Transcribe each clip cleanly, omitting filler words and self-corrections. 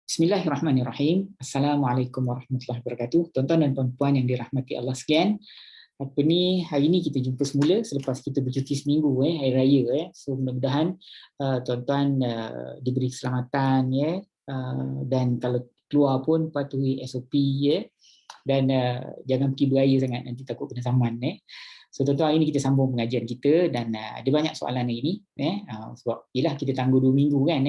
Bismillahirrahmanirrahim. Assalamualaikum warahmatullahi wabarakatuh. Tuan-tuan dan puan-puan yang dirahmati Allah sekalian. Hari ini kita jumpa semula selepas kita bercuti seminggu hari raya So mudah-mudahan tuan-tuan diberi keselamatan dan kalau keluar pun patuhi SOP dan jangan pergi beraya sangat, nanti takut kena saman So tuan-tuan, hari ini kita sambung pengajian kita dan ada banyak soalan hari ini sebab yelah kita tangguh 2 minggu kan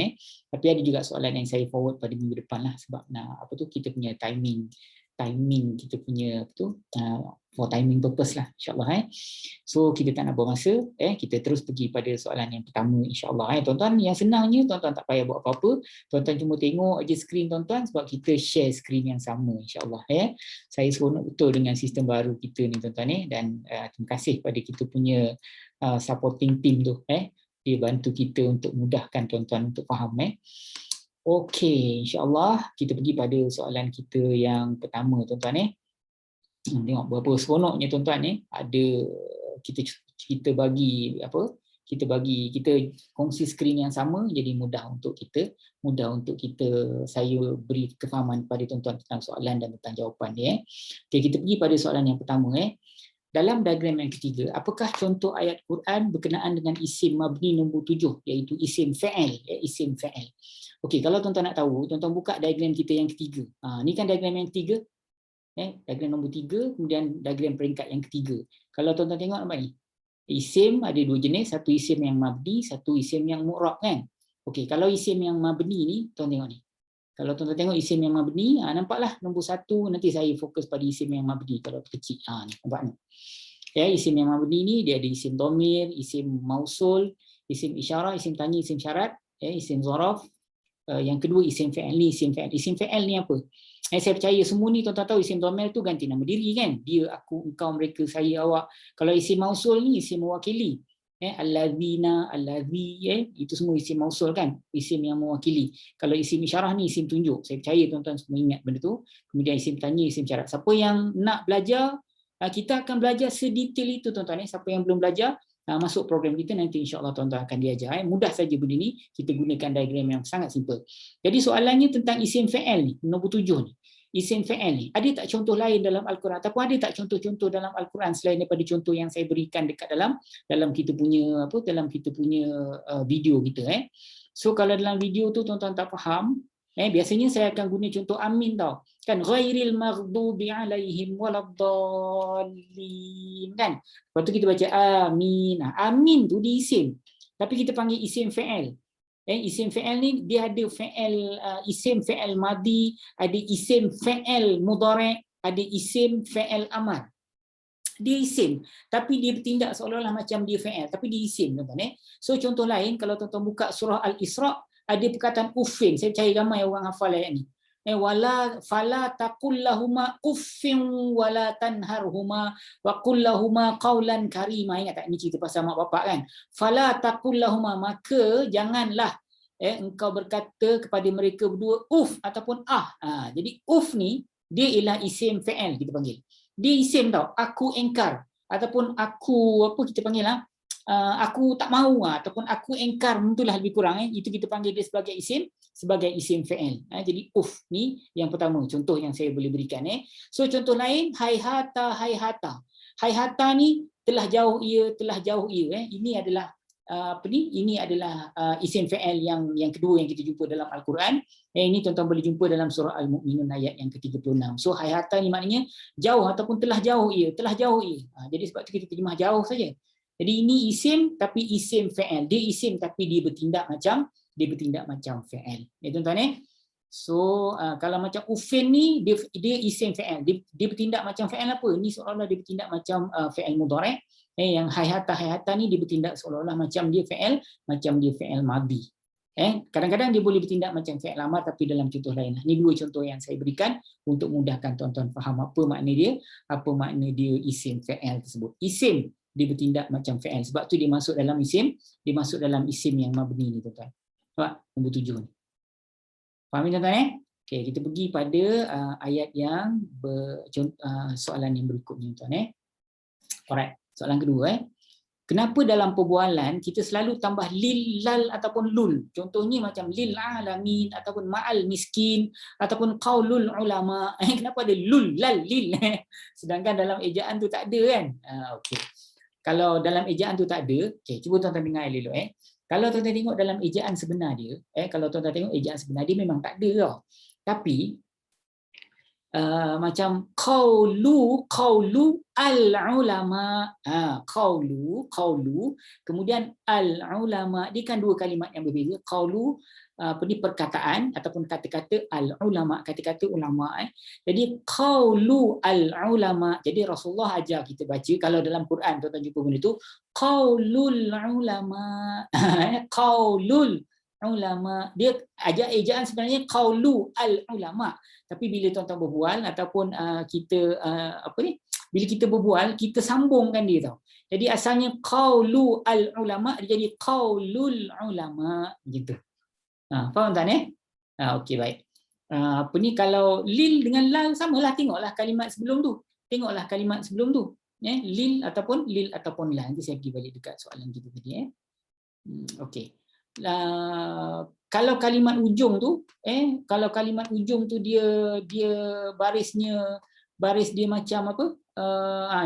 tapi ada juga soalan yang saya forward pada minggu depan lah sebab kita punya timing kita punya for timing purpose lah insyaAllah So kita tak nak buang masa kita terus pergi pada soalan yang pertama insyaAllah tuan-tuan. Yang senangnya tuan-tuan tak payah buat apa-apa, tuan-tuan cuma tengok aja skrin tuan-tuan sebab kita share skrin yang sama insyaAllah Saya seronok betul dengan sistem baru kita ni tuan-tuan dan terima kasih pada kita punya supporting team tu dia bantu kita untuk mudahkan tuan-tuan untuk faham Okey, insyaAllah kita pergi pada soalan kita yang pertama tuan-tuan Tengok berapa seronoknya tuan-tuan ada kita bagi kita kongsi skrin yang sama, jadi mudah untuk kita saya beri kefahaman pada tuan-tuan tentang soalan dan tentang jawapan dia Okey, kita pergi pada soalan yang pertama Dalam diagram yang ketiga, apakah contoh ayat Quran berkenaan dengan isim mabni nombor 7 iaitu isim fa'il isim fa'il. Okey, kalau tuan-tuan nak tahu, tuan-tuan buka diagram kita yang ketiga. Ni kan diagram yang ketiga. Diagram nombor 3, kemudian diagram peringkat yang ketiga. Kalau tuan-tuan tengok nampak ni. Isim ada 2 jenis, satu isim yang mabni, satu isim yang mu'rab kan. Okey, kalau isim yang mabni ni, tuan tengok ni. Kalau tuan-tuan tengok isim yang mabni, nampaklah nombor 1, nanti saya fokus pada isim yang mabni kalau kecil. Ni, nampak ni. Isim yang mabni ni dia ada isim dhamir, isim mausul, isim isyarah, isim tanya, isim syarat, isim zaraf. Yang kedua isim fa'il ni, isim fa'il. Isim fa'il ni apa? Saya percaya semua ni tuan-tuan tahu isim dhamir tu ganti nama diri kan. Dia, aku, engkau, mereka, saya, awak. Kalau isim mausul ni isim mewakili. Allazina, allazi, itu semua isim mausul kan, isim yang mewakili. Kalau isim isyarah ni isim tunjuk. Saya percaya tuan-tuan semua ingat benda tu. Kemudian isim tanya, isim syarat. Siapa yang nak belajar, kita akan belajar sedetail itu tuan-tuan Siapa yang belum belajar, masuk program kita nanti insya-Allah tuan-tuan akan diajar mudah saja benda ni, kita gunakan diagram yang sangat simple. Jadi soalannya tentang isim fa'il ni, nombor 7 ni. Isim fa'il ni, ada tak contoh lain dalam Al-Quran ataupun ada tak contoh-contoh dalam Al-Quran selain daripada contoh yang saya berikan dekat dalam kita punya video kita So kalau dalam video tu tuan-tuan tak faham, biasanya saya akan guna contoh amin tau. Kan ghairil maghdubi alaihim waladdallin kan. Lepas tu kita baca amin. Amin tu di isim. Tapi kita panggil isim fa'il. Isim fa'il ni dia ada fa'il isim fa'il madi, ada isim fa'il mudhari', ada isim fa'il amar. Dia isim, tapi dia bertindak seolah-olah macam dia fa'il, tapi dia isim tuan-tuan So contoh lain kalau tuan-tuan buka surah Al-Isra' ada perkataan uffin. Saya percaya ramai orang hafal ayat ni. Wala fala taqul lahuma uffin wala tanharhuma wa qul lahuma qaulan karima. Ingat tak ni cerita pasal mak bapak kan? Fala taqul lahuma, maka janganlah engkau berkata kepada mereka berdua uff ataupun jadi uff ni dia ialah isim fa'il kita panggil. Dia isim tau. Aku engkar ataupun aku kita panggil aku tak mahu ataupun aku engkar, itulah lebih kurang itu kita panggil dia sebagai isim fa'il. Jadi uff ni yang pertama contoh yang saya boleh berikan So contoh lain hayhata hayhata ni telah jauh ia ini adalah ini adalah isim fa'il yang kedua yang kita jumpa dalam Al-Quran. Ini tuan-tuan boleh jumpa dalam surah Al-Mu'minun ayat yang ke-36. So hayhata ni maknanya jauh ataupun telah jauh ia. Jadi sebab tu kita terjemah jauh saja. Jadi ini isim tapi isim fa'il. Dia isim tapi dia bertindak macam fa'il. Tuan-tuan So kalau macam ufin ni dia isim fa'il. Dia bertindak macam fa'il apa? Ini seolah-olah dia bertindak macam fa'il mudhari'. Yang hayhata ni dia bertindak seolah-olah macam dia fa'il madi. Kadang-kadang dia boleh bertindak macam fa'il amar tapi dalam contoh lain. Ini 2 contoh yang saya berikan untuk mudahkan tuan-tuan faham apa makna dia isim fa'il tersebut. Isim dia bertindak macam fa'il. Sebab tu dia masuk dalam isim yang mabni ni tuan-tuan. Nampak? Nombor 7 ni. Faham ni tuan-tuan Okey, kita pergi pada ayat yang soalan yang berikutnya tuan-tuan Alright, soalan kedua Kenapa dalam perbualan kita selalu tambah lil, lal ataupun lul? Contohnya macam lil alamin ataupun ma'al miskin ataupun qaulul ulama. Kenapa ada lul, lal, lil? Sedangkan dalam ejaan tu tak ada kan? Okey. Kalau dalam ejaan tu tak ada, okey, cuba tuan-tuan dengar elok. Kalau tuan-tuan tengok dalam ejaan sebenar dia, kalau tuan-tuan tengok ejaan sebenar dia memang tak ada tau. Tapi macam qaulu al ulama, qaulu kemudian al ulama, dia kan dua kalimat yang berbeza. Qaulu perkataan ataupun kata-kata, al ulama kata-kata ulama. Jadi qaulu al ulama, jadi Rasulullah ajar kita baca, kalau dalam Quran tuan-tuan jumpa benda tu qaulul ulama. Qaulul ulama, dia ajar ejaan sebenarnya qaulu al ulama, tapi bila tuan-tuan berbual ataupun kita bila kita berbual kita sambungkan dia tau. Jadi asalnya qaulu al ulama, dia jadi qaulul ulama gitu. Faham tak ni? Okey, baik. Kalau lil dengan lal samalah, tengoklah kalimat sebelum tu. Lil ataupun lal. Nanti saya pergi balik dekat soalan kita tadi. Okey. Kalau kalimat ujung tu dia baris dia macam apa,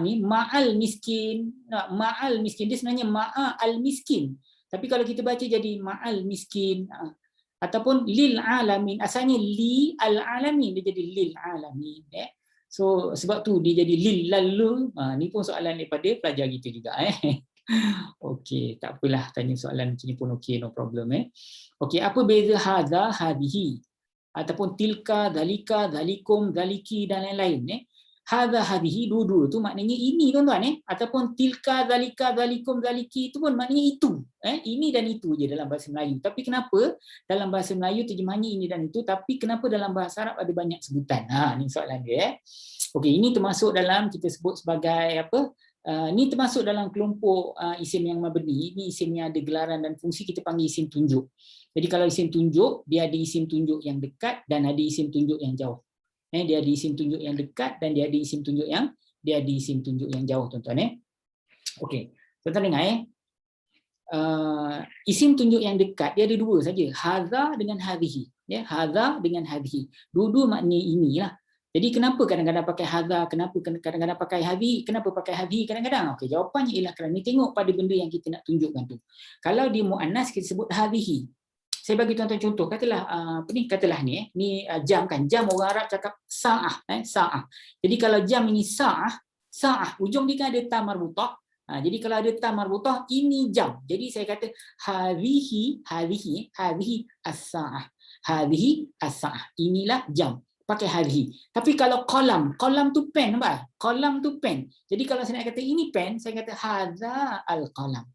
ni ma'al miskin, dia sebenarnya ma'al miskin, tapi kalau kita baca jadi ma'al miskin, ataupun lil alamin, asalnya li al alamin, dia jadi lil alamin. So sebab tu dia jadi lil lalu. Ni pun soalan daripada pelajar kita juga. Okey, tak apalah, tanya soalan macam ni pun okey, no problem. Okey, apa beza hadza, hadhihi ataupun tilka, zalika, zalikum, zaliki dan lain-lain. Hadza, hadhihi, dua-dua tu maknanya ini tuan-tuan. Ataupun tilka, zalika, zalikum, zaliki itu pun maknanya itu. Ini dan itu je dalam bahasa Melayu. Tapi kenapa dalam bahasa Melayu terjemahannya ini dan itu, tapi kenapa dalam bahasa Arab ada banyak sebutan? Ni soalan dia. Okey, ini termasuk dalam kita sebut sebagai apa? Ini termasuk dalam kelompok isim yang mabni. Ini isim yang ada gelaran dan fungsi, kita panggil isim tunjuk. Jadi kalau isim tunjuk, dia ada isim tunjuk yang dekat dan ada isim tunjuk yang jauh. Dia ada isim tunjuk yang dekat dan dia ada isim tunjuk yang jauh, tuan-tuan. Okey, tuan-tuan dengar. Isim tunjuk yang dekat dia ada dua saja, hadza dengan hadhihi. Hadza dengan hadhihi. Dua-dua maknanya inilah. Jadi kenapa kadang-kadang pakai hadza, kenapa kadang-kadang pakai hadhi, kenapa pakai hadhi kadang-kadang? Okey, jawapannya ialah kerana tengok pada benda yang kita nak tunjukkan tu. Kalau dia muannas kita sebut hadhihi. Saya bagi tuan-tuan contoh, katalah ni jam kan. Jam orang Arab cakap sa'ah, sa'ah. Jadi kalau jam ini sa'ah, ujung dia kan ada ta marbutah. Jadi kalau ada ta marbutah, ini jam. Jadi saya kata hadhihi as-sa'ah. Hadhihi as-sa'ah. Inilah jam. Pakai hadhi. Tapi kalau qalam tu pen, nampak? Qalam tu pen. Jadi kalau saya nak kata ini pen, saya kata hadza al-qalam.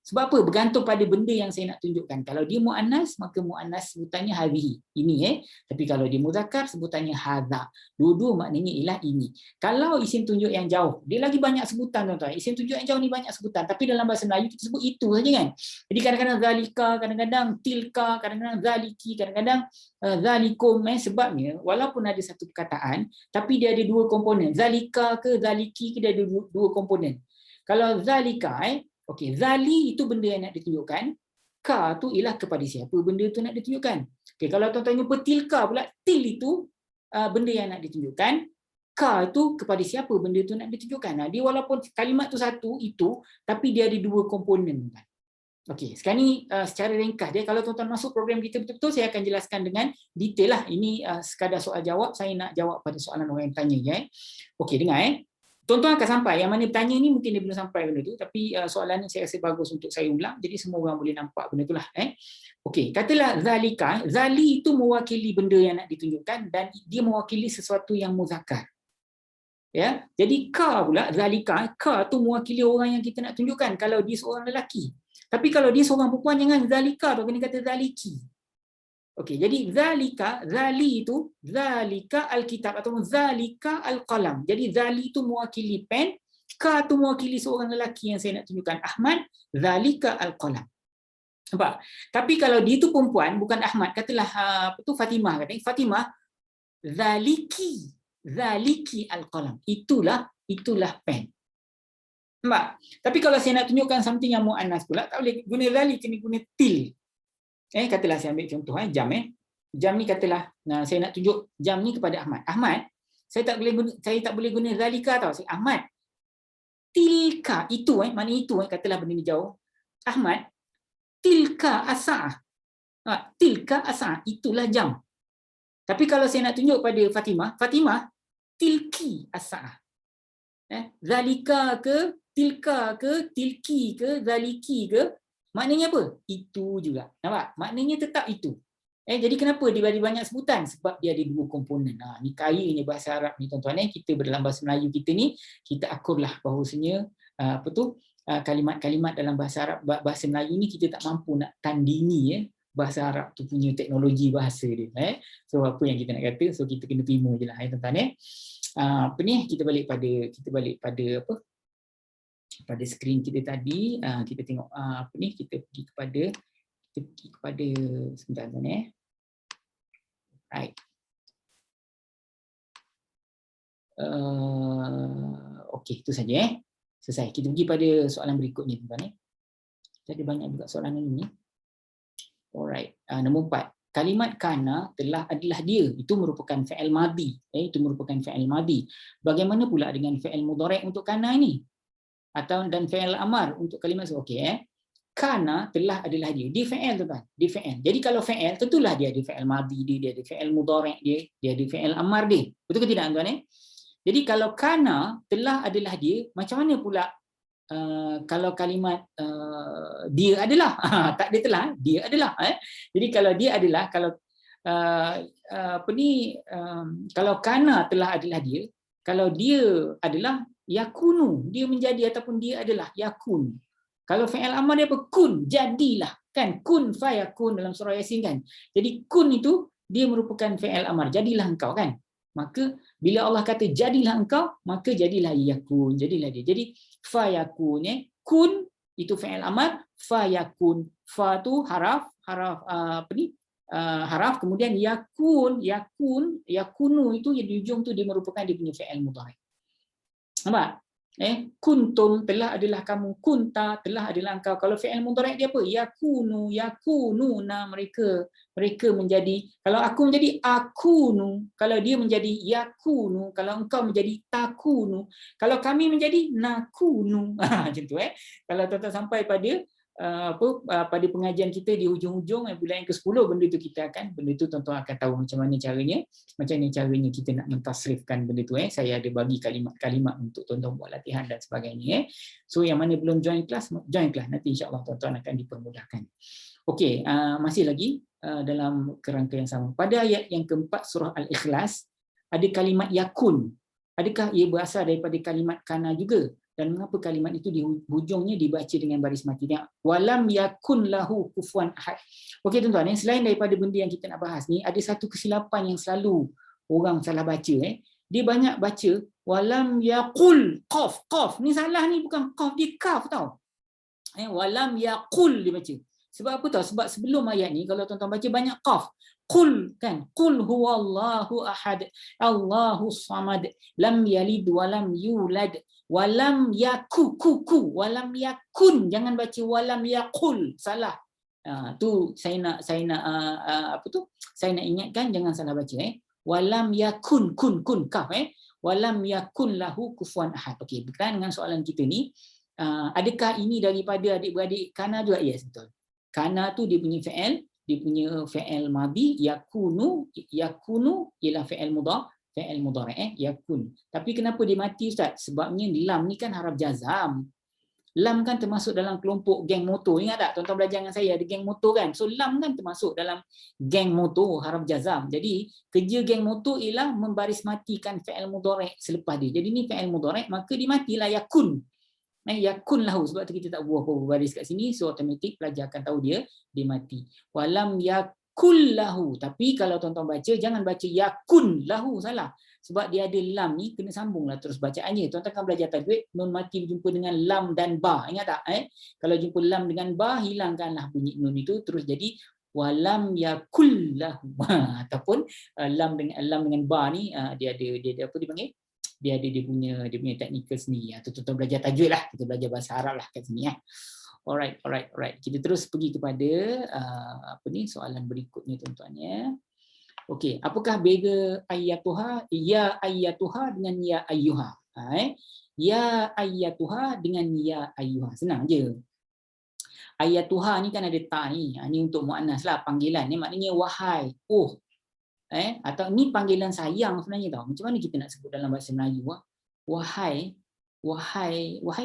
Sebab apa? Bergantung pada benda yang saya nak tunjukkan. Kalau dia muannas, maka muannas sebutannya hadhihi. Ini Tapi kalau dia muzakkar, sebutannya hadza. Dua-dua maknanya ialah ini. Kalau isim tunjuk yang jauh, dia lagi banyak sebutan, tuan-tuan. Isim tunjuk yang jauh ni banyak sebutan. Tapi dalam bahasa Melayu kita sebut itu saja kan. Jadi kadang-kadang zalika, kadang-kadang tilka, kadang-kadang zaliki, kadang-kadang zalikum. Sebabnya walaupun ada satu perkataan, tapi dia ada dua komponen. Zalika ke zaliki ke, dia ada dua komponen. Kalau zalika, okey, zali itu benda yang nak ditunjukkan. Ka tu ialah kepada siapa benda tu nak ditunjukkan. Okey, kalau tuan-tuan jumpa tilka pula, til itu benda yang nak ditunjukkan. Ka itu kepada siapa benda tu nak ditunjukkan. Dia walaupun kalimat tu satu itu, tapi dia ada dua komponen. Okey, sekarang ni secara ringkas dia, kalau tuan-tuan masuk program kita betul-betul, saya akan jelaskan dengan detail lah. Ini sekadar soal jawab, saya nak jawab pada soalan orang yang tanya ya. Okey, dengar tuan-tuan akan sampai, yang mana bertanya ni mungkin dia belum sampai benda tu, tapi soalan ni saya rasa bagus untuk saya ulang, jadi semua orang boleh nampak benda tu lah. Okey, katalah zalika, zali itu mewakili benda yang nak ditunjukkan dan dia mewakili sesuatu yang muzakkar. Ya, jadi ka pula, zalika, ka tu mewakili orang yang kita nak tunjukkan kalau dia seorang lelaki. Tapi kalau dia seorang perempuan, jangan zalika tu, kena kata zaliki. Okey, jadi zalika, zali itu zalika alkitab atau zalika alqalam. Jadi zali itu mewakili pen, ka itu mewakili seorang lelaki yang saya nak tunjukkan, Ahmad, zalika alqalam. Nampak? Tapi kalau dia itu perempuan, bukan Ahmad, katalah Fatimah, Fatimah zaliki alqalam. Itulah pen. Nampak? Tapi kalau saya nak tunjukkan something yang muannas pula, tak boleh guna zali, kena guna til. Katalah saya ambil contoh jam. Jam ni katalah saya nak tunjuk jam ni kepada Ahmad. Ahmad, saya tak boleh guna zalika tau. Ahmad, tilka itu mana itu katalah benda ni jauh. Ahmad, tilka as-sa'ah. Tilka as-sa'ah, itulah jam. Tapi kalau saya nak tunjuk pada Fatimah, Fatimah, tilki as-sa'ah. Zalika ke, tilka ke, tilki ke, zaliki ke, maknanya apa? Itu juga. Nampak? Maknanya tetap itu. Jadi kenapa dia bagi banyak sebutan? Sebab dia ada dua komponen. Ni kayanya bahasa Arab ni tuan-tuan. Kita dalam bahasa Melayu kita ni, kita akurlah bahawasanya kalimat-kalimat dalam bahasa Arab, bahasa Melayu ni kita tak mampu nak tandingi bahasa Arab tu punya teknologi bahasa dia. So apa yang kita nak kata, so kita kena terima je lah tuan-tuan. Apa ni, kita balik pada apa? Pada skrin kita tadi, kita tengok apa ni, kita pergi kepada sebentar tuan. Right. Okey, itu saja selesai. Kita pergi pada soalan berikutnya tuan-tuan. Kita ada banyak juga soalan ini. Alright. Nombor 4. Kalimat kana adalah dia. Itu merupakan fi'il madhi. Itu merupakan fi'il madhi. Bagaimana pula dengan fi'il mudhari' untuk kana ini? Dan fi'il amar untuk kalimat okey. Kana adalah dia. Dia fi'il tuan-tuan. Dia fi'il. Jadi kalau fi'il, tentulah dia ada fi'il madhi dia ada fi'il mudhari' dia ada fi'il amar dia. Betul ke tidak tuan-tuan? Jadi kalau kana adalah dia, macam mana pula kalau kalimat dia adalah, tak dia telah, dia adalah. Jadi kalau dia adalah, kalau kalau kana adalah dia, kalau dia adalah yakunu, dia menjadi ataupun dia adalah yakun. Kalau fi'il amar dia apa? Kun, jadilah. Kan? Kun fayakun dalam surah Yasin kan. Jadi kun itu dia merupakan fi'il amar. Jadilah engkau kan. Maka bila Allah kata jadilah engkau, maka jadilah yakun, jadilah dia. Jadi fayakun, kun itu fi'il amar, fayakun, fa tu haraf haraf, kemudian yakunu itu di ujung tu dia merupakan dia punya fi'il mudhari'. Nampak? Kuntum adalah kamu, kunta adalah engkau. Kalau fi'il mudhari' dia apa? Yakununa, mereka menjadi. Kalau aku menjadi akunu, kalau dia menjadi yakunu, kalau engkau menjadi takunu, kalau kami menjadi nakunu. Macam tu Kalau tuan-tuan sampai pada pada pengajian kita di hujung-hujung bulan yang ke-10, benda tu tuan-tuan akan tahu macam mana caranya kita nak mentasrifkan benda tu. Saya ada bagi kalimat-kalimat untuk tuan-tuan buat latihan dan sebagainya. So yang mana belum join kelas, nanti insya-Allah tuan-tuan akan dipermudahkan. Okey, masih lagi dalam kerangka yang sama. Pada ayat yang keempat surah Al-Ikhlas ada kalimat yakun. Adakah ia berasal daripada kalimat kana juga? Dan mengapa kalimat itu di hujungnya dibaca dengan baris mati? Walam yakun lahu kufuwan ahad. Okey tuan-tuan, selain daripada benda yang kita nak bahas ni, ada satu kesilapan yang selalu orang salah baca. Dia banyak baca walam yaqul qaf. Ni salah ni, bukan qaf, dia kaf tau. Walam yaqul dia baca. Sebab apa tahu? Sebab sebelum ayat ni kalau tuan-tuan baca banyak qaf. Qul kan, qul huwallahu ahad, Allahus samad, lam yalid walam yulad, walam walam yakun. Jangan baca walam yaqul, salah. Tu saya nak saya nak ingatkan, jangan salah baca walam yakun kun kaf walam yakun lahu kufuwan ahad. Okey, berkaitan dengan soalan kita ni, adakah ini daripada adik-beradik kana juga? Yes, betul. Kana tu dia punya fi'il madhi, yakunu ialah fi'il mudhari' yakun. Tapi kenapa dia mati Ustaz? Sebabnya lam ni kan haraf jazam. Lam kan termasuk dalam kelompok geng motor. Ingat tak tuan-tuan belajar dengan saya ada geng motor kan? So lam kan termasuk dalam geng motor, haraf jazam. Jadi kerja geng motor ialah membaris matikan fi'il mudhari' selepas dia. Jadi ni fi'il mudhari', maka dia matilah yakun. Yakun lahu, sebab tu kita tak buah baris kat sini, so automatik pelajar akan tahu dia mati. Walam yakul lahu. Tapi kalau tuan-tuan baca, jangan baca yakun lahu, salah. Sebab dia ada lam ni, kena sambunglah terus bacaannya. Tuan-tuan kan belajar tajwid, nun mati berjumpa dengan lam dan ba. Ingat tak? Kalau jumpa lam dengan ba, hilangkanlah bunyi nun itu, terus jadi walam yakul lahu. Ataupun lam dengan ba ni, dia apa dipanggil? dia ada dia punya teknikal sendiri. Tuan-tuan belajar tajwid lah, kita belajar bahasa Arab lah kat sini ya. Alright. Kita terus pergi kepada soalan berikutnya tuan-tuan ya. Okey, apakah beza ayyatuha, ya ayyatuha dengan ya ayyuha? Ya ayyatuha dengan ya ayyuha. Senang je. Ayyatuha ni kan ada ta ni. Ni untuk muannas lah, panggilan ni maknanya wahai. Atau ni panggilan sayang sebenarnya tau. Macam mana kita nak sebut dalam bahasa Melayu? Wahai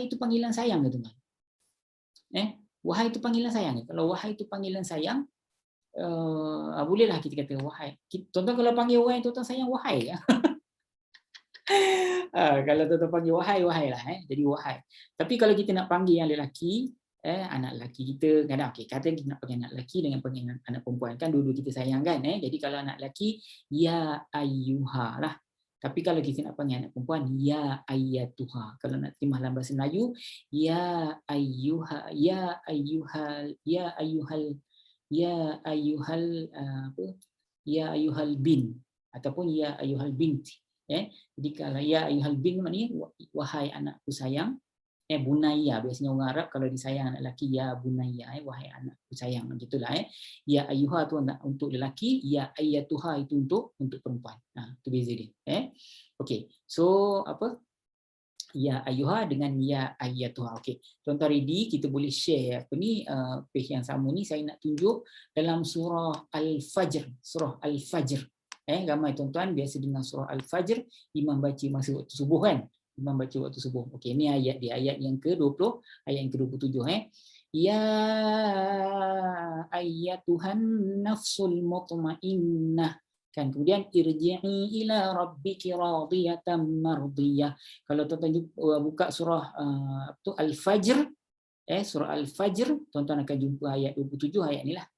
itu panggilan sayang ke tuan? Wahai itu panggilan sayang. Kalau wahai itu panggilan sayang, bolehlah kita kata wahai. Tuan-tuan kalau panggil wahai, tuan-tuan sayang wahai. Kalau tuan-tuan panggil wahai lah. Jadi wahai. Tapi kalau kita nak panggil yang lelaki, anak lelaki kita, kadang kata kita nak panggil anak lelaki dengan panggil anak perempuan, kan dua-dua kita sayang kan. Jadi kalau anak lelaki, ya ayyuha lah. Tapi kalau kita nak panggil anak perempuan, ya ayyatuha. Kalau nak terjemah dalam bahasa Melayu, ya ayyuhal bin ataupun ya ayyuhal binti. Jadi kalau ya ayyuhal bin maknanya wahai anakku sayang. Bunayya, biasanya orang Arab kalau disayang anak lelaki, ya bunayya, wahai anakku sayang, gitulah. Ya ayyuha tu untuk lelaki, ya ayyatuha itu untuk perempuan. Itu beza dia. Okey. So ya ayyuha dengan ya ayyatuha. Okey. Tuan-tuan ready, kita boleh share page yang sama ni. Saya nak tunjuk dalam surah Al-Fajr. Surah Al-Fajr. Ramai tuan-tuan biasa dengar surah Al-Fajr, imam baca masa waktu subuh kan? Imam baca waktu subuh. Okey, ini ayat dia, ayat yang ke-20, ayat yang ke-27. Ya ayyatuhan nafsul mutmainnah. Kan, kemudian irji'i ila rabbiki radiyatan mardiyah. Kalau tuan-tuan buka surah Al-Fajr, surah Al-Fajr, tuan-tuan akan jumpa ayat 27, ayat ni lah.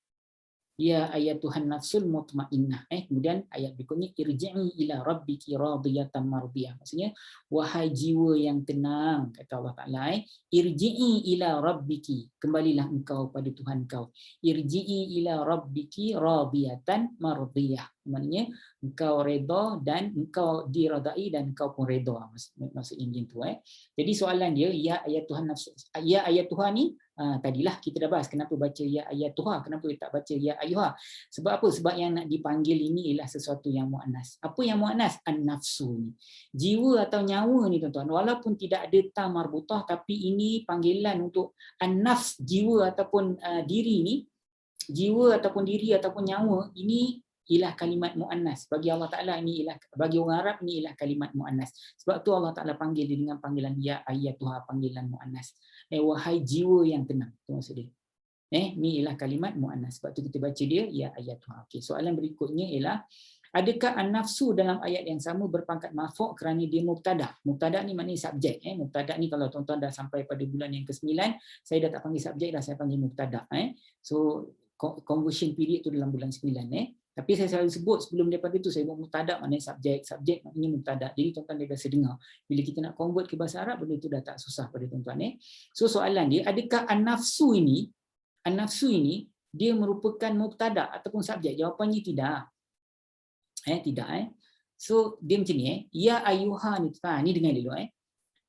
Ya ayyatuhan nafsul mutmainnah. Kemudian ayat berikutnya irji'i ila rabbiki radiyatan mardiyah. Maksudnya wahai jiwa yang tenang, kata Allah Taala, irji'i ila rabbiki, kembalilah engkau pada Tuhan kau. Irji'i ila rabbiki radiyatan mardiyah. Maknanya engkau redha dan engkau diradai dan engkau pun redha. Maksudnya macam tu. Jadi soalan dia, ya ayyatuhan nafsul, ya ayyatuha ni tadilah kita dah bahas kenapa baca ya ayyatuha, kenapa tak baca ya ayyuha. Sebab apa? Sebab yang nak dipanggil ini ialah sesuatu yang muannas. Apa yang muannas? An-nafsu ni. Jiwa atau nyawa ni tuan-tuan, walaupun tidak ada ta marbutah, tapi ini panggilan untuk an-nafs, jiwa ataupun diri ni, jiwa ataupun diri ataupun nyawa ini ialah kalimat muannas. Bagi Allah Taala ini ialah, bagi orang Arab ini ialah kalimat muannas. Sebab tu Allah Taala panggil dia dengan panggilan ya ayyatuha, panggilan muannas. Wahai jiwa yang tenang. Itu maksud dia. Ni ialah kalimat muannas. Sebab tu kita baca dia ya ayyatuha. Okey, soalan berikutnya ialah adakah an-nafsu dalam ayat yang sama berpangkat marfu' kerana dia mubtada? Mubtada ni maknanya subjek. Mubtada ni kalau tuan-tuan dah sampai pada bulan yang ke-9, saya dah tak panggil subjek dah, saya panggil mubtada. So conversion period tu dalam bulan 9. Tapi saya selalu sebut sebelum daripada itu, saya buat mubtada maknanya subjek, subjek maknanya mubtada. Jadi tuan-tuan dia biasa dengar. Bila kita nak convert ke bahasa Arab, benda itu dah tak susah pada tuan-tuan. So soalan dia, adakah an-nafsu ini dia merupakan mubtada ataupun subjek? Jawapannya tidak. Tidak. So dia macam ni. Ya ayyuha ni, ni dengar dulu.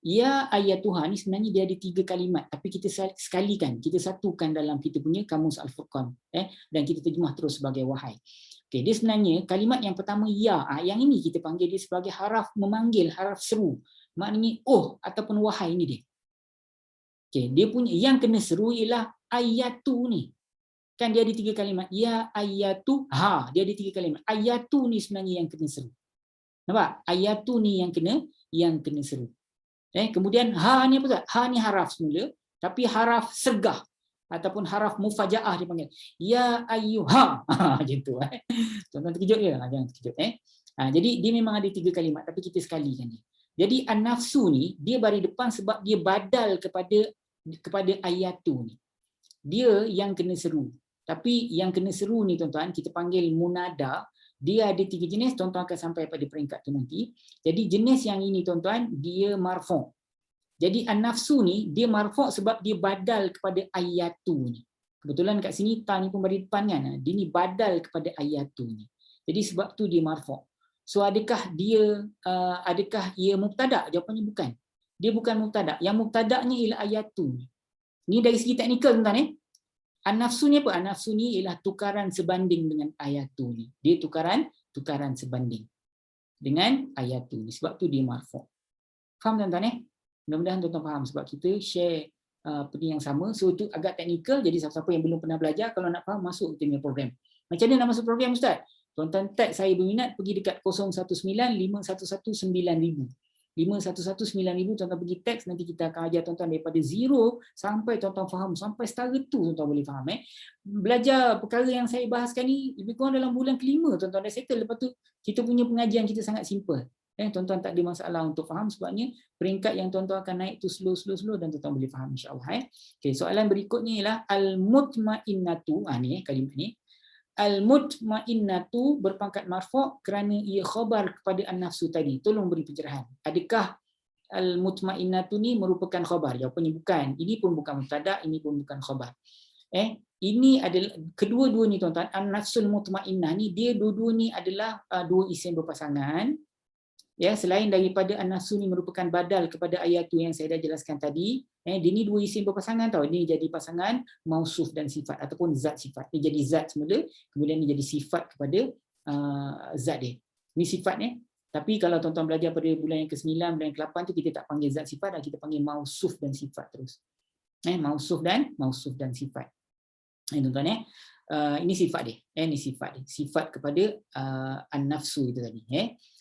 Ya ayyatuha ni sebenarnya dia ada 3 kalimat, tapi kita sekalikan, kita satukan dalam kita punya kamus Al-Furqan, dan kita terjemah terus sebagai wahai. Okey, dia sebenarnya kalimat yang pertama ya, yang ini kita panggil dia sebagai haraf memanggil, haraf seru. Maknanya oh ataupun wahai ni dia. Okey, dia punya yang kena seru ialah ayatu ni. Kan dia ada 3 kalimat. Ya ayatu ha, dia ada 3 kalimat. Ayatu ni sebenarnya yang kena seru. Nampak? Ayatu ni yang kena seru. Kemudian ha ni apa tak? Ha ni haraf semula, tapi haraf sergah ataupun haraf mufajaah dipanggil. Ya ayyuha. Gitu. Tuan-tuan terkejut ke? Jangan terkejut. Jadi dia memang ada 3 kalimat, tapi kita sekalikan dia. Jadi an-nafsu ni dia bari depan sebab dia badal kepada ayatu ni. Dia yang kena seru. Tapi yang kena seru ni tuan-tuan kita panggil munada. Dia ada 3 jenis, tuan-tuan akan sampai pada peringkat tu nanti. Jadi jenis yang ini tuan-tuan, dia marfu'. Jadi an-nafsu ni, dia marfu' sebab dia badal kepada ayatu ni. Kebetulan kat sini ta ni pun bagi depan kan. Dia ni badal kepada ayatu ni. Jadi sebab tu dia marfu'. So adakah ia mubtada'? Jawapannya bukan. Dia bukan mubtada'. Yang mubtada'nya ialah ayatu. Ni dari segi teknikal tuan-tuan. An-nafsu ni apa? An-nafsu ni ialah tukaran sebanding dengan ayatu ni. Dia tukaran sebanding dengan ayatu ni. Sebab tu dia marfu'. Faham tuan-tuan? Mudah-mudahan tuan-tuan faham sebab kita share yang sama. So itu agak teknikal, jadi siapa-siapa yang belum pernah belajar, kalau nak faham masuk kita punya program. Macam mana nak masuk program Ustaz? Tuan-tuan tag saya berminat, pergi dekat 019-511-9000. 511-9000 tuan-tuan pergi teks, nanti kita akan ajar tuan-tuan daripada zero sampai tuan-tuan faham, sampai setara tu tuan-tuan boleh faham. Belajar perkara yang saya bahaskan ni lebih kurang dalam bulan kelima tuan-tuan dah settle. Lepas tu kita punya pengajian kita sangat simple. Tuan-tuan tak ada masalah untuk faham, sebabnya peringkat yang tuan-tuan akan naik tu slow dan tuan-tuan boleh faham insya-Allah. Okay, soalan berikutnya ialah al-mutmainnatu. Ni kalimah ni. Al-mutmainnatu berpangkat marfu' kerana ia khabar kepada an-nafsu tadi. Tolong beri pencerahan. Adakah al-mutmainnatu ni merupakan khabar? Jawapannya bukan. Ini pun bukan mubtada', ini pun bukan khabar. Ini adalah kedua-dua ni tuan-tuan, an-nafsul mutmainnah ni dia dua-dua ni adalah dua isim berpasangan. Ya, selain daripada an-nafsu ni merupakan badal kepada ayatu yang saya dah jelaskan tadi, dia ni dua isim berpasangan tau. Ini jadi pasangan mausuf dan sifat ataupun zat sifat. Ini jadi zat semula, kemudian ini jadi sifat kepada zat dia. Ini sifat ni. Tapi kalau tuan-tuan belajar pada bulan yang ke-9, bulan yang ke-8 tu kita tak panggil zat sifat, kita panggil mausuf dan sifat terus. Mausuf dan sifat. Tuan-tuan ini sifat dia. Ini sifat dia. Sifat kepada an-nafsu itu tadi.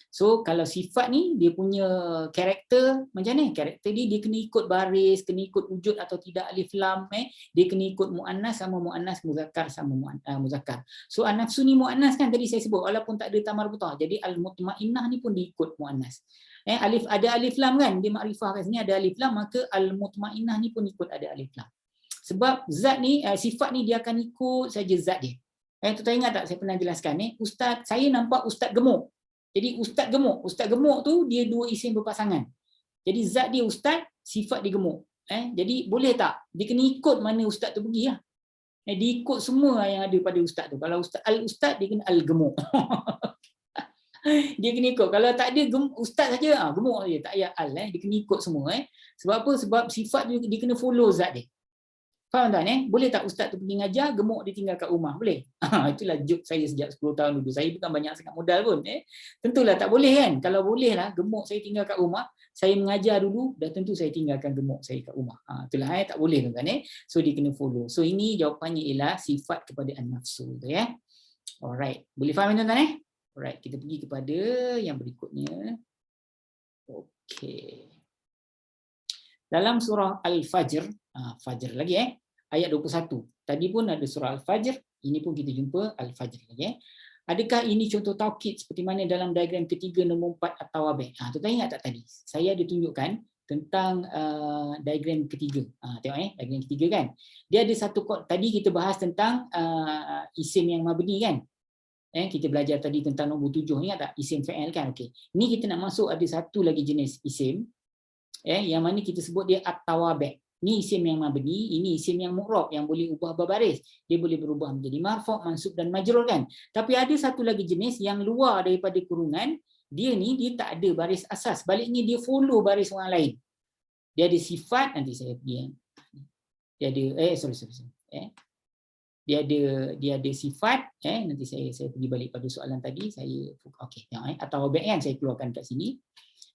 So kalau sifat ni dia punya karakter macam ni, karakter dia kena ikut baris, kena ikut wujud atau tidak alif lam, dia kena ikut muannas sama muannas, muzakkar sama muzakkar. So an-nafsu ni muannas kan tadi saya sebut, walaupun tak ada tamar butah. Jadi al-mutmainnah ni pun diikut muannas. Ada alif lam kan, dia makrifah kat sini ada alif lam, maka al-mutmainnah ni pun ikut ada alif lam. Sebab zat ni, sifat ni dia akan ikut saja zat dia. Tuan-tuan ingat tak saya pernah jelaskan ustaz, saya nampak ustaz gemuk. Jadi ustaz gemuk tu dia dua isim berpasangan. Jadi zat dia ustaz, sifat dia gemuk. Jadi boleh tak? Dia kena ikut mana ustaz tu pergi lah. Dia ikut semua yang ada pada ustaz tu. Kalau ustaz al-ustaz, dia kena al-gemuk. Dia kena ikut. Kalau tak ada ustaz saja, gemuk saja, tak payah al. Dia kena ikut semua. Sebab apa? Sebab sifat dia kena follow zat dia. Faham tak? Boleh tak ustaz tu pergi ngajar, gemuk dia tinggal kat rumah? Boleh? Itulah joke saya sejak 10 tahun dulu. Saya bukan banyak sangat modal pun. Tentulah tak boleh kan? Kalau boleh lah, gemuk saya tinggal kat rumah, saya mengajar dulu, dah tentu saya tinggalkan gemuk saya kat rumah. Itulah tak boleh tuan-tuan. So dia kena follow. So ini jawapannya ialah sifat kepada an-nafsu. Alright. Boleh faham tuan-tuan? Alright, kita pergi kepada yang berikutnya. Okey. Dalam surah Al-Fajr, Fajr lagi ayat 21. Tadi pun ada surah Al-Fajr, ini pun kita jumpa Al-Fajr lagi. Adakah ini contoh taukid seperti mana dalam diagram ketiga nombor 4 atau abek? Tuan-tuan ingat tak tadi? Saya ada tunjukkan tentang diagram ketiga. Tengok diagram ketiga kan. Dia ada satu tadi kita bahas tentang isim yang mabni kan. Kita belajar tadi tentang nombor 7 ni, ingat tak? Isim fa'il kan. Okey. Ini kita nak masuk ada satu lagi jenis isim. Yang mana kita sebut dia at-tawabi'. Ni isim yang mabni, ini isim yang mu'rab yang boleh ubah berbaris. Dia boleh berubah menjadi marfu', mansub dan majrur kan. Tapi ada satu lagi jenis yang luar daripada kurungan, dia tak ada baris asas. Baliknya dia follow baris orang lain. Dia ada sifat, nanti saya pergi. Dia ada Dia ada sifat, nanti saya pergi balik pada soalan tadi, saya okey, at-tawabi' kan saya keluarkan kat sini.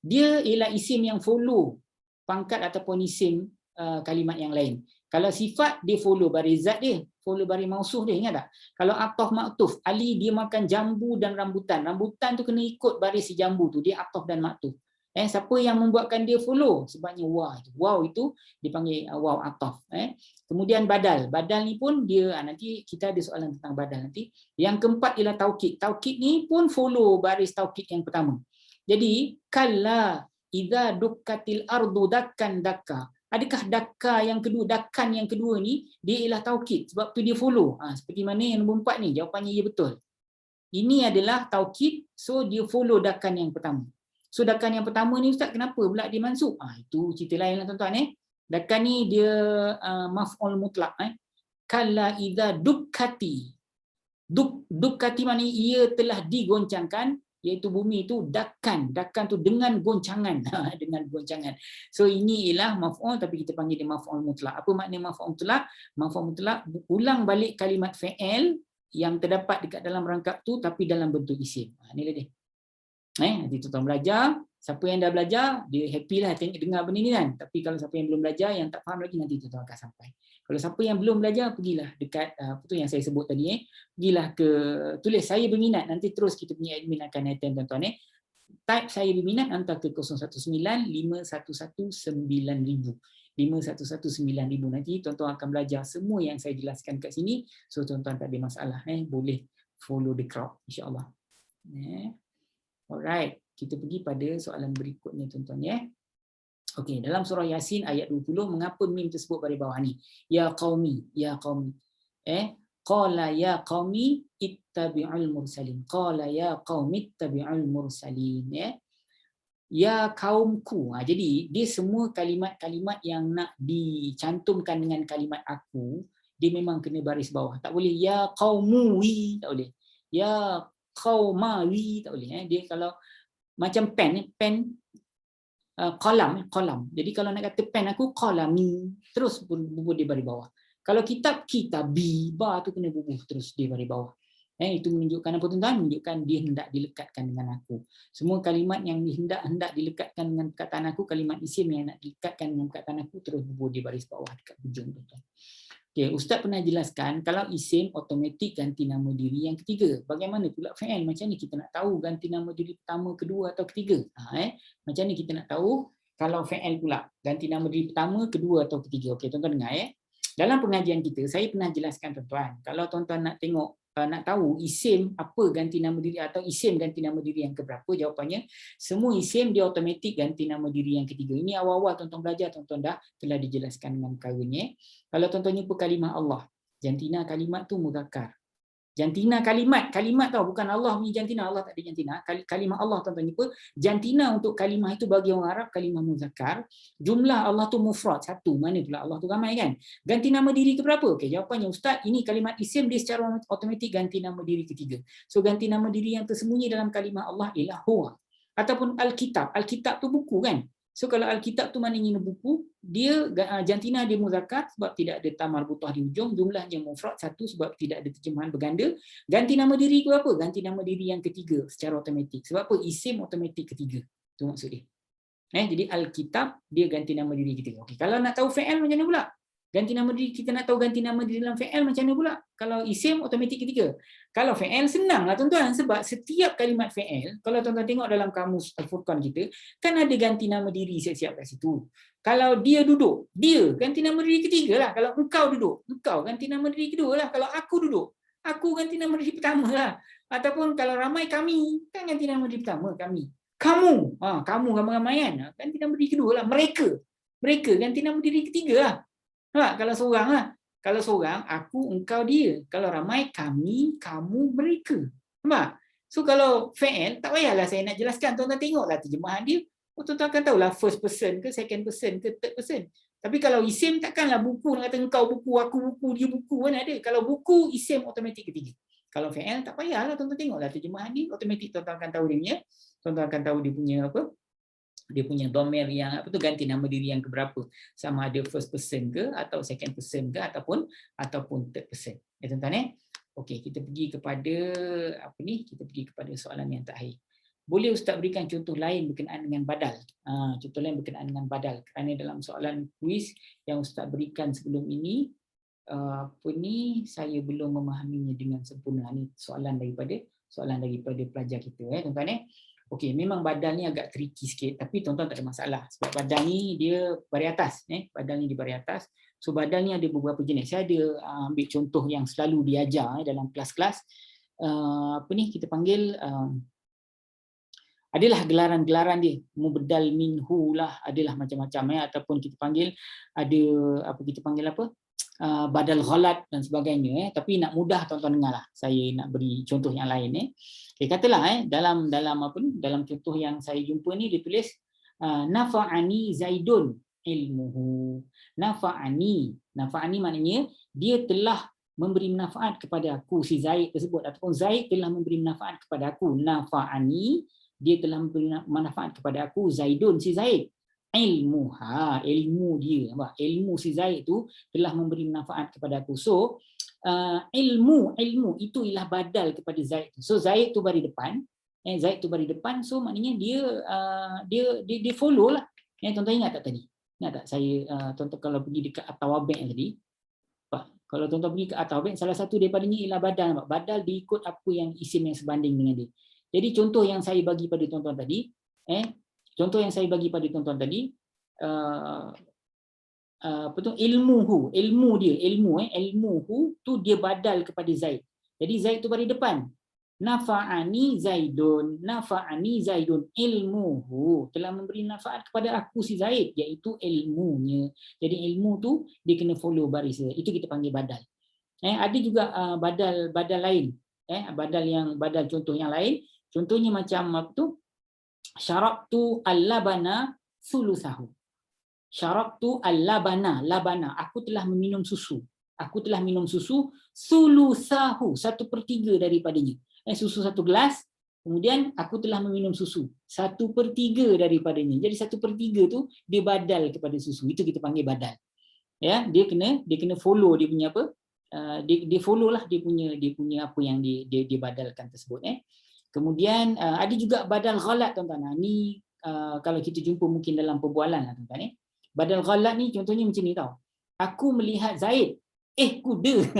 Dia ialah isim yang follow pangkat ataupun isim kalimat yang lain. Kalau sifat, dia follow baris zat dia, follow baris mausuf dia, ingat tak? Kalau ataf maktuf, Ali dia makan jambu dan rambutan. Rambutan tu kena ikut baris si jambu tu, dia ataf dan maktuf. Siapa yang membuatkan dia follow? Sebabnya waw itu dipanggil waw ataf. Kemudian badal. Badal ni pun dia, nanti kita ada soalan tentang badal nanti. Yang keempat ialah taukid. Taukid ni pun follow baris taukid yang pertama. Jadi, kalla idza dukkatil ardu dakkan dakka. Adakah dakka yang kedua, dakkan yang kedua ni, dia ialah taukid. Sebab tu dia follow. Seperti mana yang nombor 4 ni, jawapannya ya betul. Ini adalah taukid, so dia follow dakkan yang pertama. So dakkan yang pertama ni Ustaz, kenapa pula dia mansub? Itu cerita lain lah tuan-tuan. Dakkan ni dia maf'ul mutlak. Kalla idza dukkati. Dukkati maknanya ia telah digoncangkan. iaitu bumi itu dakkan tu dengan goncangan. Dengan goncangan. So ini ialah maf'ul tapi kita panggil dia maf'ul mutlak. Apa makna maf'ul mutlak? Maf'ul mutlak ulang balik kalimat fa'il yang terdapat dekat dalam rangkap tu tapi dalam bentuk isim. Inilah dia. Nanti tuan-tuan belajar, siapa yang dah belajar dia happy lah dengar benda ni kan. Tapi kalau siapa yang belum belajar, yang tak faham lagi, nanti tuan-tuan akan sampai. Kalau siapa yang belum belajar, pergilah dekat apa tu yang saya sebut tadi, pergilah ke tulis saya berminat, nanti terus kita punya admin akan attend tuan-tuan. Type saya berminat, hantar ke 019-511-9000. 511-9000. Nanti tuan-tuan akan belajar semua yang saya jelaskan kat sini. So tuan-tuan tak ada masalah, boleh follow the crowd insya-Allah. Alright, kita pergi pada soalan berikutnya tuan-tuan ya. Okey, dalam surah Yasin ayat 20, mengapa mim tersebut pada bawah ni? Ya qaumi, ya qaumi. Qala ya qaumi ittabi'ul mursalin. Qala ya qaumi ittabi'ul mursalin ya kaumku. Jadi dia semua kalimat-kalimat yang nak dicantumkan dengan kalimat aku, dia memang kena baris bawah. Tak boleh ya qaumui, tak boleh. Ya qaumawi, tak boleh. Dia kalau macam pen qalam. Jadi kalau nak kata pen aku qalami, terus bubuh dia baris bawah. Kalau kitab kitabi, ba tu kena bubuh terus dia baris bawah. Itu menunjukkan apa tuan-tuan? Menunjukkan dia hendak dilekatkan dengan aku. Semua kalimat yang hendak dilekatkan dengan perkataan aku, kalimat isim yang nak dilekatkan dengan perkataan aku, terus bubuh dia baris bawah dekat hujung tuan-tuan. Okay, Ustaz pernah jelaskan kalau isim automatik ganti nama diri yang ketiga. Bagaimana pula fa'il? Macam ni kita nak tahu ganti nama diri pertama, kedua atau ketiga? Macam ni kita nak tahu kalau fa'il pula ganti nama diri pertama, kedua atau ketiga. Okey, tuan-tuan dengar Dalam pengajian kita, saya pernah jelaskan tuan-tuan. Kalau tuan-tuan nak tengok, nak tahu isim apa ganti nama diri atau isim ganti nama diri yang keberapa, jawapannya semua isim dia automatik ganti nama diri yang ketiga. Ini awal-awal tuan-tuan belajar, tuan-tuan telah dijelaskan dengan perkaranya. Kalau tuan-tuan jumpa kalimah Allah, jantina kalimat tu mudzakkar. Jantina kalimat tau, bukan Allah punya jantina, Allah tak ada jantina. Kalimah Allah tuan-tuan jumpa, jantina untuk kalimah itu bagi orang Arab kalimah muzakkar. Jumlah Allah tu mufrad, satu. Mana pula Allah tu ramai kan? Ganti nama diri ke berapa? Okey, jawapannya Ustaz, ini kalimat isim dia secara automatik ganti nama diri ketiga. So ganti nama diri yang tersembunyi dalam kalimah Allah ialah huwa. Ataupun Alkitab. Alkitab tu buku kan? So kalau Alkitab tu maknanya buku, dia jantina dia muzakkar sebab tidak ada ta marbutah di hujung, jumlahnya mufrad, satu sebab tidak ada terjemahan berganda. Ganti nama diri ke apa? Ganti nama diri yang ketiga secara automatik. Sebab apa? Isim automatik ketiga. Itu maksud dia. Jadi Alkitab dia ganti nama diri ketiga. Okey, kalau nak tahu fa'il macam mana pula? Ganti nama diri, kita nak tahu ganti nama diri dalam fa'il macam mana pula? Kalau isim automatik ketiga. Kalau fa'il senanglah tuan-tuan, sebab setiap kalimat fa'il, kalau tuan-tuan tengok dalam kamus Al-Furqan kita, kan ada ganti nama diri siap-siap kat situ. Kalau dia duduk, dia ganti nama diri ketiga lah. Kalau engkau duduk, engkau ganti nama diri kedua lah. Kalau aku duduk, aku ganti nama diri pertama lah. Ataupun kalau ramai kami, kan ganti nama diri pertama kami. Kamu, kamu ramai-ramai kan, ganti nama diri kedua lah. Mereka ganti nama diri ketiga lah. Kalau seorang lah. Kalau seorang, aku, engkau, dia. Kalau ramai, kami, kamu, mereka. Nampak? So kalau fa'il, tak payahlah saya nak jelaskan. Tuan-tuan tengoklah terjemahan dia. Tuan-tuan akan tahulah first person ke, second person ke, third person. Tapi kalau isim, takkanlah buku nak kata engkau buku, aku buku, dia buku. Mana ada. Kalau buku, isim automatik ketiga. Kalau fa'il, tak payahlah. Tuan-tuan tengoklah terjemahan dia. Automatik tuan-tuan akan tahu dia punya. Tuan-tuan akan tahu dia punya apa. Dia punya domain yang apa tu, ganti nama diri yang keberapa, sama ada first person ke atau second person ke ataupun third person. Tuan-tuan Okey, kita pergi kepada apa ni? Kita pergi kepada soalan yang terakhir. Boleh Ustaz berikan contoh lain berkenaan dengan badal? Contoh lain berkenaan dengan badal. Kerana dalam soalan kuis yang Ustaz berikan sebelum ini, apa ni, saya belum memahaminya dengan sempurna. Ini soalan daripada pelajar kita tuan-tuan Okey, memang badal ni agak tricky sikit, tapi tuan-tuan tak ada masalah sebab badal ni dia baris atas badal ni di baris atas. So badal ni ada beberapa jenis. Saya ada ambil contoh yang selalu diajar dalam kelas-kelas. Apa ni kita panggil adalah gelaran-gelaran dia, mubdal minhu lah, adalah macam-macam ataupun kita panggil ada apa, kita panggil apa, badal ghalat dan sebagainya tapi nak mudah tuan-tuan dengarlah, saya nak beri contoh yang lain Okay, katalah dalam apa ni, dalam contoh yang saya jumpa ni dia tulis nafa'ani zaidun ilmuhu. Nafa'ani maknanya dia telah memberi manfaat kepada aku si Zaid tersebut, ataupun Zaid telah memberi manfaat kepada aku. Nafa'ani, dia telah memberi manfaat kepada aku, Zaidun si Zaid. Ilmuha, ilmu dia, ilmu si Zaid tu telah memberi manfaat kepada aku. So ilmu itu ialah badal kepada Zaid. So Zaid tu bari depan, Zaid tu bari depan, so maknanya dia follow lah. Tuan-tuan ingat tak tadi? Ingat tak saya tuan-tuan kalau pergi dekat At-Tawabik tadi, kalau tuan-tuan pergi ke At-Tawabik, salah satu daripadanya ialah badal. Badal diikut apa yang isim yang sebanding dengan dia. Jadi contoh yang saya bagi pada tuan-tuan tadi, apa tu, ilmuhu tu dia badal kepada Zaid. Jadi Zaid tu bari depan. Nafa'ani Zaidun, ilmuhu telah memberi manfaat kepada aku si Zaid, iaitu ilmunya. Jadi ilmu tu dia kena follow baris dia. Itu kita panggil badal. Ada juga badal lain. Badal contoh yang lain. Contohnya macam apa tu? Syarabtu al-labana sulusahu. Syarabtu al-labana, aku telah meminum susu. Sulusahu, 1/3 daripadanya. Susu 1 gelas, kemudian aku telah meminum susu 1/3 daripadanya. Jadi 1/3 tu dia badal kepada susu. Itu kita panggil badal. Ya, dia kena follow dia punya apa? Dia follow lah dia punya apa yang dia badalkan tersebut. Kemudian ada juga badal ghalat, tuan-tuan. Ni kalau kita jumpa mungkin dalam perbualan lah, tuan-tuan. Badal ghalat ni contohnya macam ni tau. Aku melihat Zaid, kuda.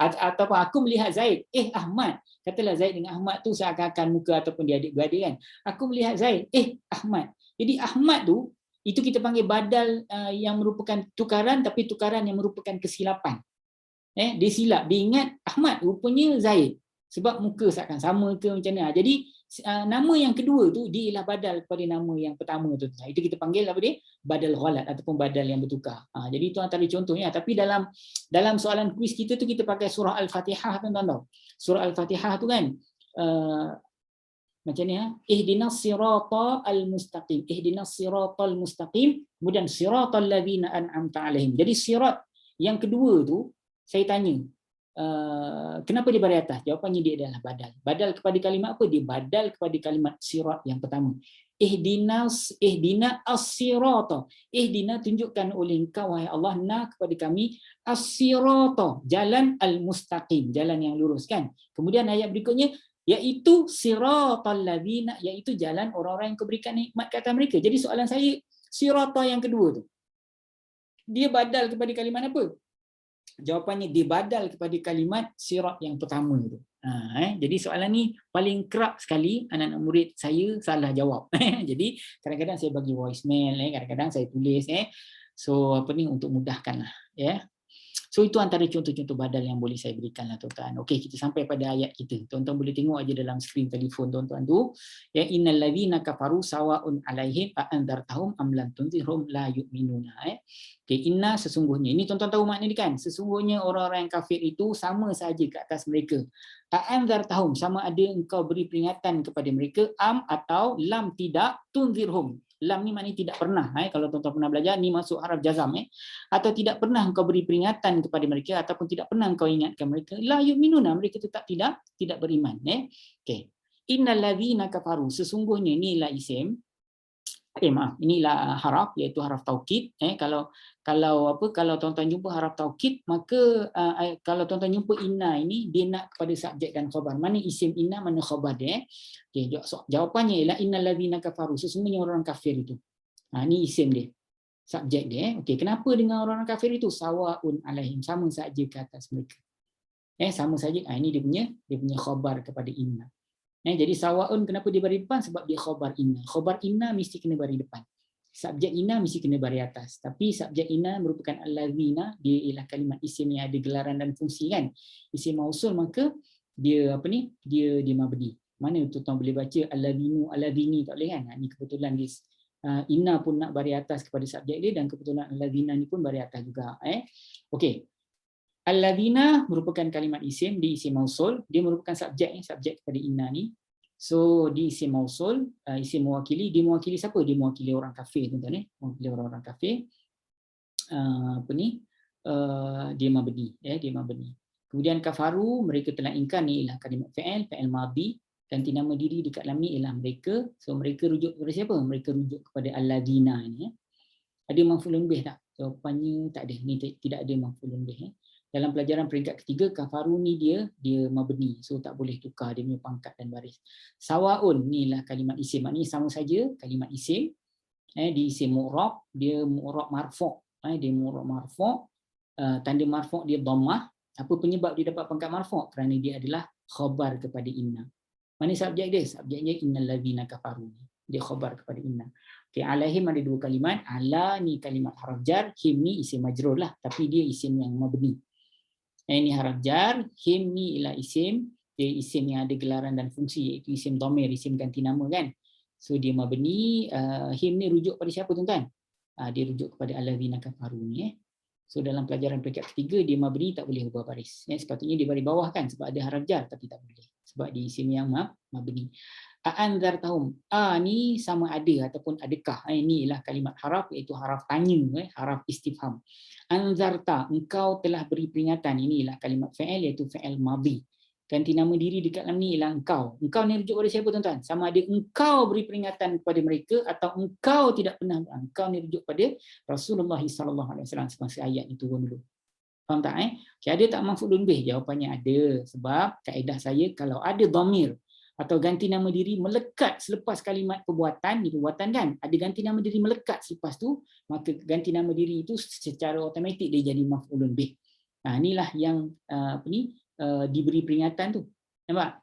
Ataupun aku melihat Zaid, Ahmad. Katalah Zaid dengan Ahmad tu seakan-akan muka ataupun dia adik-beradik kan. Aku melihat Zaid, Ahmad. Jadi Ahmad tu, itu kita panggil badal yang merupakan tukaran, tapi tukaran yang merupakan kesilapan. Dia silap, dia ingat Ahmad rupanya Zaid. Sebab muka seakan sama ke macam mana. Jadi nama yang kedua tu dia ialah badal kepada nama yang pertama tu. Itu kita panggil apa dia? Badal ghalat ataupun badal yang bertukar. Jadi itu antara contohnya. Tapi dalam soalan kuis kita tu kita pakai surah Al-Fatihah, tuan-tuan tahu. Surah Al-Fatihah tu kan macam ni, ihdinas siratal mustaqim. Ihdinas siratal mustaqim, kemudian siratal ladzina an'amta alaihim. Jadi sirat yang kedua tu saya tanya, kenapa dia bari atas? Jawapannya dia adalah badal. Badal kepada kalimat apa? Dia badal kepada kalimat sirat yang pertama. Ihdina as-sirata. Ihdina, tunjukkan oleh engkau wahai Allah na kepada kami as-sirata, jalan al-mustaqim, jalan yang lurus kan. Kemudian ayat berikutnya iaitu siratal ladzina, iaitu jalan orang-orang yang kau berikan nikmat ke atas mereka. Jadi soalan saya, sirata yang kedua tu dia badal kepada kalimat apa? Jawapannya dia badal kepada kalimat sirat yang pertama itu. Jadi soalan ni paling kerap sekali anak-anak murid saya salah jawab. Jadi kadang-kadang saya bagi voicemail, kadang-kadang saya tulis. So apa ni untuk mudahkanlah. So itu antara contoh-contoh badal yang boleh saya berikan lah, tuan-tuan. Okey, kita sampai pada ayat kita. Tuan-tuan boleh tengok aja dalam skrin telefon tuan-tuan tu. Innal ladzina kafaru sawaun alaihim a anzartahum am lam tunzirhum la yu'minuna. Okey, inna sesungguhnya. Ini tuan-tuan tahu makna ni kan? Sesungguhnya orang-orang yang kafir itu sama saja ke atas mereka. A anzartahum, sama ada engkau beri peringatan kepada mereka, am atau lam tidak, tunzirhum. Lam ni maknanya tidak pernah. Kalau tuan-tuan pernah belajar, ni masuk haraf jazam. Atau tidak pernah engkau beri peringatan kepada mereka, ataupun tidak pernah engkau ingatkan mereka, la yu'minuna, mereka tetap tidak beriman. Okey. Innal ladzina kafaru, sesungguhnya inilah isim. Inilah haraf, iaitu haraf taukid. Kalau tuan-tuan jumpa haraf taukid, maka kalau tuan-tuan jumpa inna ini, dia nak kepada subjek dan khabar. Mana isim inna, mana khabar dia. Okey, jawapannya ialah innal ladzina kafaru, sesungguhnya orang kafir itu. Ini isim dia, subjek dia. Okey, kenapa dengan orang kafir itu? Sawaun alaihim, sama saja ke atas mereka. Sama saja. Ini dia punya khabar kepada inna. Jadi sawaun, kenapa dia bari depan? Sebab dia khabar inna. Khabar inna mesti kena bari depan. Subjek inna mesti kena bari atas. Tapi subjek inna merupakan allazina, dia ialah kalimat isim yang ada gelaran dan fungsi kan. Isim mausul, maka dia apa ni? Dia mabni. Mana tuan-tuan boleh baca allazinu, allazini, tak boleh kan? Ini kebetulan inna pun nak bari atas kepada subjek dia, dan kebetulan allazina ni pun bari atas juga. Okey. Alladzina merupakan kalimat isim, di isim mausul, dia merupakan subjek kepada inna ni. So di isim mausul, isim mewakili, dia mewakili siapa? Dia mewakili orang kafir, tuan-tuan. Mewakili orang-orang kafir. Dia mabni, dia mabni. Kemudian kafaru, mereka telah ingkar, ni ialah kalimat fi'il, fi'il madhi. Ganti nama diri dekat dalam ni ialah mereka. So mereka rujuk kepada siapa? Mereka rujuk kepada alladzina ni. Ada maf'ulun bih tak? Jawapannya tak ada. Ni tidak ada maf'ulun bih. Dalam pelajaran peringkat ketiga, kafaru ni dia mabni. So tak boleh tukar dia punya pangkat dan baris. Sawaun ni lah kalimat isim. Maknanya sama saja kalimat isim. Dia isim mu'rab, dia mu'rab marfu'. Dia mu'rab marfu'. Tanda marfu' dia dhammah. Apa penyebab dia dapat pangkat marfu'? Kerana dia adalah khabar kepada inna. Mana subjek dia? Subjeknya innal ladzina kafaru. Dia khabar kepada inna. Okey, alaihim ada dua kalimat. Ala ni kalimat haraf jar, him ni isim majrur lah, tapi dia isim yang mabni. Ini haraf jar, him ni ialah isim, dia isim yang ada gelaran dan fungsi, iaitu isim dhamir, isim ganti nama kan. So dia mabni, him ni rujuk pada siapa tuan-tuan? Dia rujuk kepada alladzina kafaru ni. So dalam pelajaran peringkat ketiga, dia mabni tak boleh ubah baris. Sepatutnya dia baris bawah kan, sebab ada haraf jar, tapi tak boleh. Sebab di isim yang mabni. A'anzartahum. Ni sama ada ataupun adakah. Ini ialah kalimat haraf, iaitu haraf tanya, haraf istifham. Anzarta, engkau telah beri peringatan. Ini ialah kalimat fi'il, iaitu fi'il madhi. Ganti nama diri dekat dalam ni ialah engkau. Engkau ni rujuk pada siapa tuan-tuan? Sama ada engkau beri peringatan kepada mereka atau engkau tidak pernah. Engkau ni rujuk pada Rasulullah SAW semasa ayat itu turun dulu. Faham tak? Okay, ada tak maf'ulun bih? Jawapannya ada. Sebab kaedah saya, kalau ada dhamir atau ganti nama diri melekat selepas kalimat perbuatan, ni perbuatan kan, ada ganti nama diri melekat selepas tu, maka ganti nama diri itu secara automatik dia jadi maf'ulun bih. Inilah yang diberi peringatan tu. Nampak?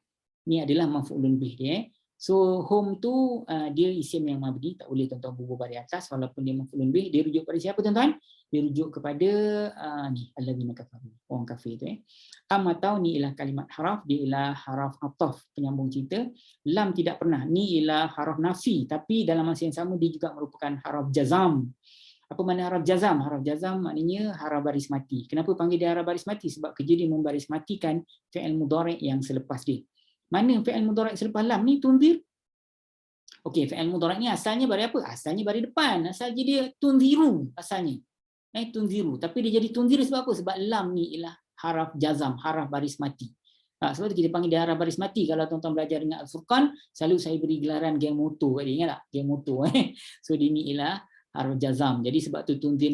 Ni adalah maf'ulun bih dia. So home tu dia isim yang mabni, tak boleh tuan-tuan bubuh baris atas walaupun dia maf'ulun bih. Dia rujuk pada siapa tuan-tuan? Dia rujuk kepada ni alladzina kafaru, orang kafir tu. Atau ni ialah kalimat haraf, dia ialah haraf ataf, penyambung cerita. Lam tidak pernah, ni ialah haraf nafi, tapi dalam masa yang sama dia juga merupakan haraf jazam. Apa makna haraf jazam? Haraf jazam maknanya haraf baris mati. Kenapa panggil dia haraf baris mati? Sebab kerja dia membaris matikan fi'il mudhari' yang selepas dia. Mana fi'il mudhari' selepas lam ni? Tunzir. Okey, fi'il mudhari' ni asalnya baris apa? Asalnya baris depan. Asalnya dia tunziru asalnya. Tunziru. Tapi dia jadi tunzir sebab apa? Sebab lam ni ialah haraf jazam, haraf baris mati. Sebab tu kita panggil dia haraf baris mati. Kalau tuan-tuan belajar dengan Al-Furqan, selalu saya beri gelaran geng motor. Ingat tak? Geng motor. So dia ni ialah harf jazam. Jadi sebab tu tunzir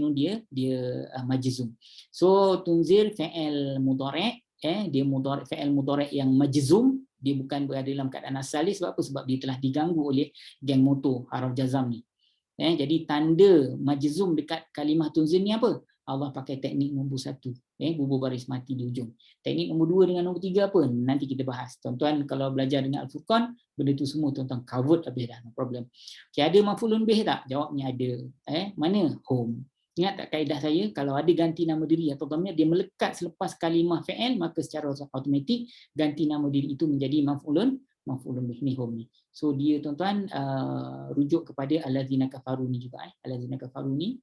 dia majzum. So tunzir fi'il mudhari', dia mudhari' fi'il mudhari' yang majzum, dia bukan berada dalam keadaan asal dia. Sebab apa? Sebab dia telah diganggu oleh geng motor harf jazam ni. Jadi tanda majzum dekat kalimah tunzir ni apa? Allah pakai teknik nombor 1, bubuh baris mati di ujung. Teknik nombor 2 dengan nombor 3 apa? Nanti kita bahas. Tuan-tuan kalau belajar dengan Al-Furqan, benda tu semua tuan-tuan covered habis dah, no problem. Okay, ada maf'ulun bih tak? Jawabnya ada. Mana? Home. Ingat tak kaedah saya, kalau ada ganti nama diri atau dhamir, dia melekat selepas kalimah fi'il, maka secara automatik ganti nama diri itu menjadi maf'ulun bih ni home ni. So dia tuan-tuan rujuk kepada alladzina kafaru ni juga. Alladzina kafaru ni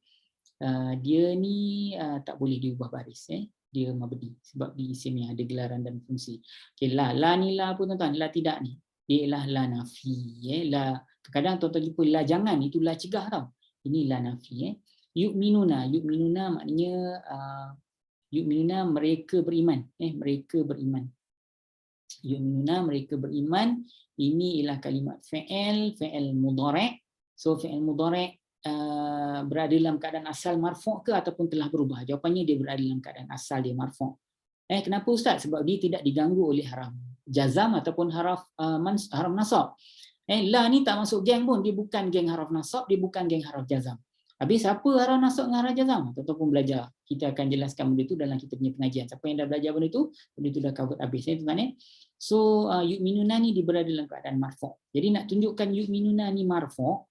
dia ni tak boleh diubah baris. Dia mabni sebab di isim yang ada gelaran dan fungsi. Okey, la ni la apa tuan-tuan? La tidak ni. Dia ialah la nafi. La kadang tuan-tuan jumpa la jangan, itu la cegah tau. Ini la nafi. Yu'minuna maknanya yu'minuna mereka beriman. Mereka beriman. Yu'minuna mereka beriman. Ini ialah kalimat fi'il mudhari'. So fi'il mudhari' berada dalam keadaan asal marfu' ke ataupun telah berubah? Jawapannya dia berada dalam keadaan asal dia marfu'. Kenapa Ustaz? Sebab dia tidak diganggu oleh haraf jazam ataupun haraf nasab. La ni tak masuk geng pun, dia bukan geng haraf nasab, dia bukan geng haraf jazam. Habis apa haraf nasab dengan haraf jazam? Tuan-tuan pun belajar. Kita akan jelaskan benda itu dalam kita punya pengajian. Siapa yang dah belajar benda itu dah cover habis. Tuan-tuan. So yu'minuna ni dia berada dalam keadaan marfu'. Jadi nak tunjukkan yu'minuna ni marfu',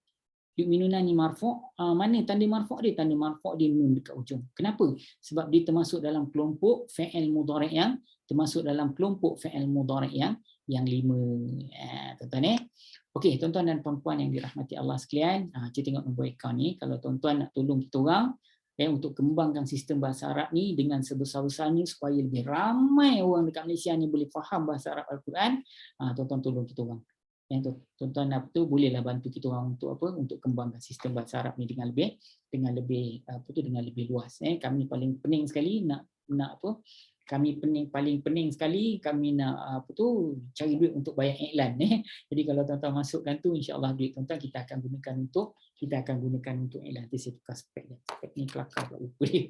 mana tanda marfu' dia? Tanda marfu' dia nun dekat ujung. Kenapa? Sebab dia termasuk dalam kelompok fi'il mudhari' yang yang 5. Tuan-tuan Okey, tuan-tuan dan puan-puan yang dirahmati Allah sekalian, kita tengok nombor akaun ni. Kalau tuan-tuan nak tolong kita orang untuk kembangkan sistem bahasa Arab ni dengan sebesar-besarnya supaya lebih ramai orang dekat Malaysia ni boleh faham bahasa Arab Al-Quran, tuan-tuan tolong kita orang. Tuan-tuan bolehlah bantu kita orang untuk apa? Untuk kembangkan sistem bahasa Arab ni dengan lebih luas. Kami paling pening sekali nak kami paling pening sekali kami nak cari duit untuk bayar iklan. Jadi kalau tuan-tuan masukkan tu, insya-Allah duit tuan-tuan kita akan gunakan untuk iklan. Nanti saya tukar spek dia. Spek ni kelakar pula lupa dia.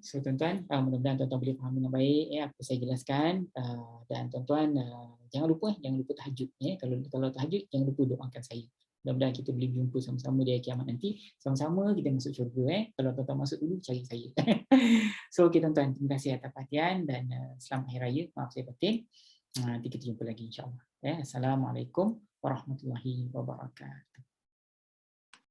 So tuan-tuan, mudah-mudahan tuan-tuan boleh faham dengan baik apa saya jelaskan, dan tuan-tuan jangan lupa tahajud. Kalau tahajud jangan lupa doakan saya. Mudah-mudahan kita boleh jumpa sama-sama di kiamat nanti. Sama-sama kita masuk syurga. Kalau tuan-tuan masuk dulu, cari saya. So okay, tuan-tuan, terima kasih atas perhatian dan selamat Hari Raya. Maaf saya batin. Nanti kita jumpa lagi insya-Allah. Assalamualaikum warahmatullahi wabarakatuh.